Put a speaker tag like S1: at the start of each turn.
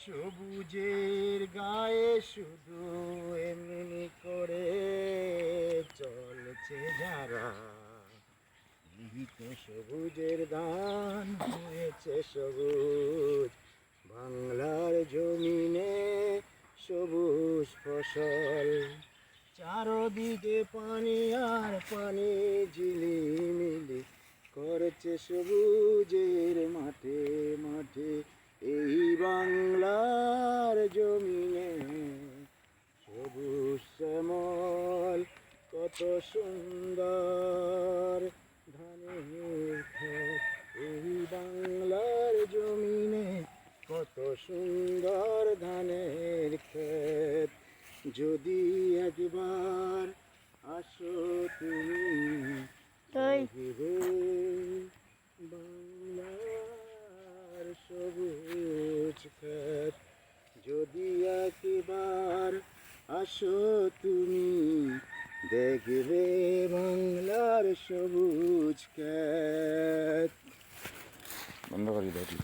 S1: সবুজের গায়ে শুধু এমনি করে চলছে যারা, এই তো সবুজের দান হয়েছে সবুজ বাংলার জমিনে, সবুজ ফসল চারদিকে পানি আর পানি ঝিলিমিলি করছে সবুজের মাঠে মাঠে, এই বাংলার জমিনে সবুজ শ্যামল কত সুন্দর ধানের ক্ষেত, এই বাংলার জমিনে কত সুন্দর ধানের ক্ষেত। যদি একবার আসো তুমি দেখবে বাংলার সবুজ ক্ষেত, যদি একবার আসো তুমি দেখবে বাংলার সবুজ ক্ষেত।
S2: বন্ধ করি দেখি।